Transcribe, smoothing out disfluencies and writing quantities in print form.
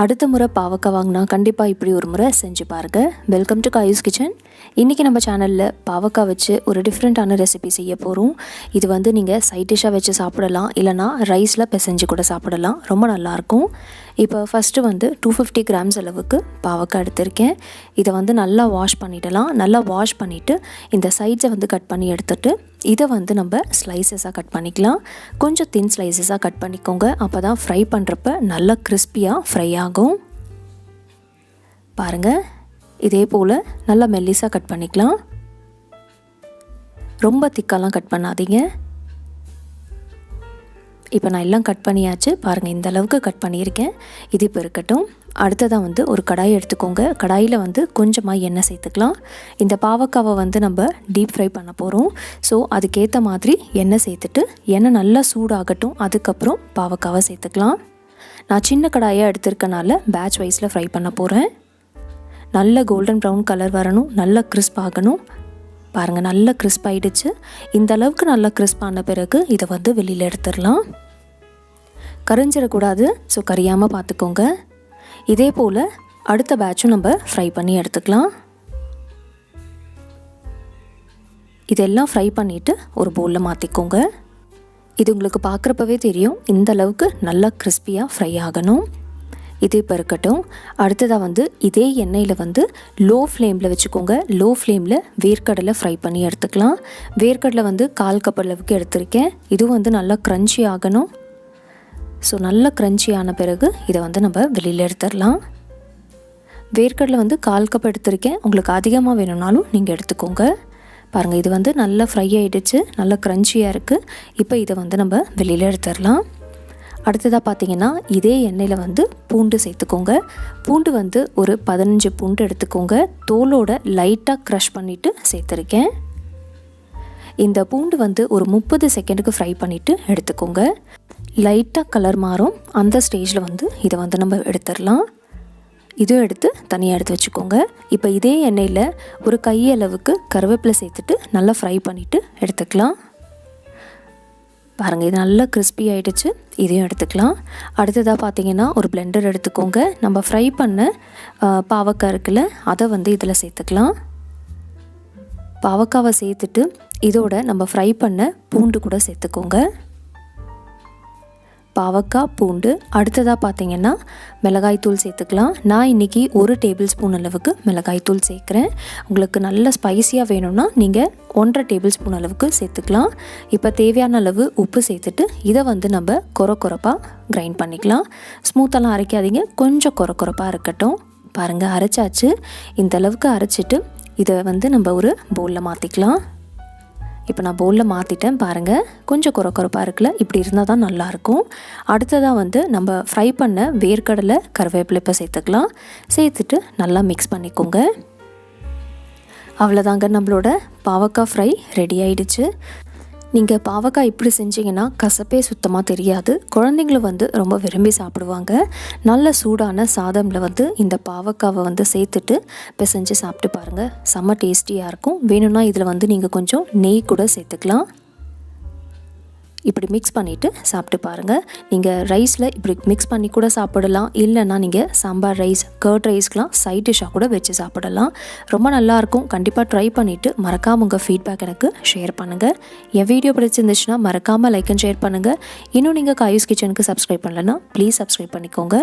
அடுத்த முறை பாவக்காய் வாங்கினா கண்டிப்பாக இப்படி ஒரு முறை செஞ்சு பாருங்கள். Welcome to Kayu's kitchen. இன்றைக்கி நம்ம சேனலில் பாவக்காய் வச்சு ஒரு டிஃப்ரெண்ட்டான ரெசிபி செய்ய போகிறோம். இது வந்து நீங்கள் சைட் டிஷ்ஷாக வச்சு சாப்பிடலாம், இல்லைனா ரைஸில் பிசைஞ்சு கூட சாப்பிடலாம். ரொம்ப நல்லாயிருக்கும். இப்போ ஃபஸ்ட்டு வந்து 250 கிராம்ஸ் அளவுக்கு பாவக்காய் எடுத்திருக்கேன். இதை வந்து நல்லா வாஷ் பண்ணிடலாம். நல்லா வாஷ் பண்ணிவிட்டு இந்த சைட்ஸை வந்து கட் பண்ணி எடுத்துகிட்டு இதை வந்து நம்ம ஸ்லைசஸாக கட் பண்ணிக்கலாம். கொஞ்சம் தின் ஸ்லைசஸாக கட் பண்ணிக்கோங்க. அப்போ தான் ஃப்ரை பண்ணுறப்ப நல்லா கிறிஸ்பியாக ஃப்ரை ஆகும். பாருங்கள், இதே போல் நல்லா மெல்லிஸாக கட் பண்ணிக்கலாம். ரொம்ப திக்காலாம் கட் பண்ணாதீங்க. இப்போ நான் எல்லாம் கட் பண்ணியாச்சு. பாருங்கள், இந்த அளவுக்கு கட் பண்ணியிருக்கேன். இது இப்போ இருக்கட்டும். அடுத்ததாக வந்து ஒரு கடாய் எடுத்துக்கோங்க. கடாயில் வந்து கொஞ்சமாக எண்ணெய் சேர்த்துக்கலாம். இந்த பாவக்காவை வந்து நம்ம டீப் ஃப்ரை பண்ண போகிறோம். ஸோ அதுக்கேற்ற மாதிரி எண்ணெய் சேர்த்துட்டு எண்ணெய் நல்லா சூடாகட்டும். அதுக்கப்புறம் பாவக்காவை சேர்த்துக்கலாம். நான் சின்ன கடாயாக எடுத்திருக்கனால பேட்ச் வைஸில் ஃப்ரை பண்ண போகிறேன். நல்ல கோல்டன் ப்ரௌன் கலர் வரணும், நல்லா கிறிஸ்ப் ஆகணும். பாருங்கள், நல்லா கிறிஸ்ப் ஆகிடுச்சு. இந்த அளவுக்கு நல்லா கிறிஸ்ப் ஆன பிறகு இதை வந்து வெளியில் எடுத்துடலாம். கரிஞ்சிடக்கூடாது, ஸோ கரியாமல் பார்த்துக்கோங்க. இதே போல் அடுத்த பேட்சும் நம்ம ஃப்ரை பண்ணி எடுத்துக்கலாம். இதெல்லாம் ஃப்ரை பண்ணிவிட்டு ஒரு பவுலில் மாற்றிக்கோங்க. இது உங்களுக்கு பார்க்குறப்பவே தெரியும், இந்த அளவுக்கு நல்லா கிறிஸ்பியாக ஃப்ரை ஆகணும். இது இப்போ இருக்கட்டும். அடுத்ததாக வந்து இதே எண்ணெயில் வந்து லோ ஃப்ளேமில் வச்சுக்கோங்க. லோ ஃப்ளேமில் வேர்க்கடலை ஃப்ரை பண்ணி எடுத்துக்கலாம். வேர்க்கடலை வந்து 1/4 கப் அளவுக்கு எடுத்திருக்கேன். இதுவும் வந்து நல்லா க்ரன்ச்சி ஆகணும். ஸோ நல்லா க்ரன்ச்சி ஆன பிறகு இதை வந்து நம்ம வெளியில் எடுத்துடலாம். வேர்க்கடலை வந்து 1/4 கப் எடுத்திருக்கேன். உங்களுக்கு அதிகமாக வேணும்னாலும் நீங்கள் எடுத்துக்கோங்க. பாருங்கள், இது வந்து நல்லா ஃப்ரை ஆகிடுச்சு, நல்லா க்ரன்ச்சியாக இருக்குது. இப்போ இதை வந்து நம்ம வெளியில் எடுத்துடலாம். அடுத்ததாக பார்த்திங்கன்னா இதே எண்ணெயில் வந்து பூண்டு சேர்த்துக்கோங்க. பூண்டு வந்து ஒரு 15 பூண்டு எடுத்துக்கோங்க. தோலோட லைட்டாக க்ரஷ் பண்ணிவிட்டு சேர்த்துருக்கேன். இந்த பூண்டு வந்து ஒரு 30 செகண்டுக்கு ஃப்ரை பண்ணிவிட்டு எடுத்துக்கோங்க. லைட்டாக கலர் மாறும். அந்த ஸ்டேஜில் வந்து இதை வந்து நம்ம எடுத்துடலாம். இதுவும் எடுத்து தனியாக எடுத்து வச்சுக்கோங்க. இப்போ இதே எண்ணெயில் ஒரு கையளவுக்கு கருவேப்பிலை சேர்த்துட்டு நல்லா ஃப்ரை பண்ணிவிட்டு எடுத்துக்கலாம். பாருங்கள், இது நல்லா கிறிஸ்பி ஆகிடுச்சு. இதையும் எடுத்துக்கலாம். அடுத்ததாக பார்த்திங்கன்னா ஒரு பிளெண்டர் எடுத்துக்கோங்க. நம்ம ஃப்ரை பண்ண பாவக்காய் இருக்குல்ல, அதை வந்து இதில் சேர்த்துக்கலாம். பாவக்காவை சேர்த்துட்டு இதோட நம்ம ஃப்ரை பண்ண பூண்டு கூட சேர்த்துக்கோங்க. பாவக்காய், பூண்டு. அடுத்ததாக பார்த்திங்கன்னா மிளகாய்த்தூள் சேர்த்துக்கலாம். நான் இன்றைக்கி 1 டேபிள் ஸ்பூன் அளவுக்கு மிளகாய்த்தூள் சேர்க்குறேன். உங்களுக்கு நல்ல ஸ்பைஸியாக வேணும்னா நீங்கள் 1.5 டேபிள் ஸ்பூன் அளவுக்கு சேர்த்துக்கலாம். இப்போ தேவையான அளவு உப்பு சேர்த்துட்டு இதை வந்து நம்ம கொரப்பாக கிரைண்ட் பண்ணிக்கலாம். ஸ்மூத்தெல்லாம் அரைக்காதீங்க, கொஞ்சம் கொரப்பாக இருக்கட்டும். பாருங்கள், அரைச்சாச்சு. இந்த அளவுக்கு அரைச்சிட்டு இதை வந்து நம்ம ஒரு பவுலில் மாற்றிக்கலாம். இப்போ நான் பவுலில் மாற்றிட்டேன். பாருங்கள், கொஞ்சம் கொரப்பாக இருக்குல்ல, இப்படி இருந்தால் தான் நல்லாயிருக்கும். அடுத்ததாக வந்து நம்ம ஃப்ரை பண்ண வேர்க்கடலை, கருவேப்பிலை இப்போ சேர்த்துக்கலாம். சேர்த்துட்டு நல்லா மிக்ஸ் பண்ணிக்கோங்க. அவ்வளோதாங்க, நம்மளோட பாவக்காய் ஃப்ரை ரெடி ஆகிடுச்சு. நீங்கள் பாவக்காய் இப்படி செஞ்சிங்கன்னா கசப்பே சுத்தமாக தெரியாது. குழந்தைங்களும் வந்து ரொம்ப விரும்பி சாப்பிடுவாங்க. நல்ல சூடான சாதமில் வந்து இந்த பாவக்காவை வந்து சேர்த்துட்டு பிசைஞ்சு சாப்பிட்டு பாருங்கள். செம்ம டேஸ்டியாக இருக்கும். வேணும்னா இதில் வந்து நீங்கள் கொஞ்சம் நெய் கூட சேர்த்துக்கலாம். இப்படி மிக்ஸ் பண்ணிவிட்டு சாப்பிட்டு பாருங்கள். நீங்கள் ரைஸில் இப்படி மிக்ஸ் பண்ணி கூட சாப்பிடலாம். இல்லைன்னா நீங்கள் சாம்பார் ரைஸ், கர்ட் ரைஸ்க்கெலாம் சைட் டிஷ்ஷாக கூட வச்சு சாப்பிடலாம். ரொம்ப நல்லாயிருக்கும். கண்டிப்பாக ட்ரை பண்ணிவிட்டு மறக்காமல் உங்கள் ஃபீட்பேக் எனக்கு ஷேர் பண்ணுங்கள். என் வீடியோ பிடிச்சிருந்துச்சுன்னா மறக்காமல் லைக் அண்ட் ஷேர் பண்ணுங்கள். இன்னும் நீங்கள் காயூஸ் கிச்சனுக்கு சப்ஸ்கிரைப் பண்ணலைன்னா ப்ளீஸ் சப்ஸ்கிரைப் பண்ணிக்கோங்க.